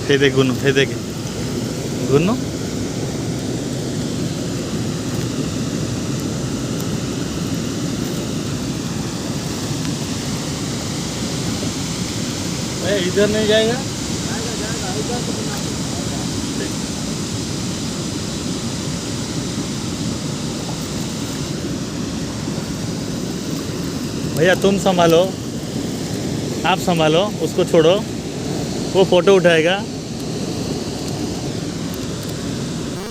हे देख गुन्नू, हे देख गुन्नू। इधर नहीं जाएगा, भैया तुम संभालो, आप संभालो, उसको छोड़ो, वो फोटो उठाएगा।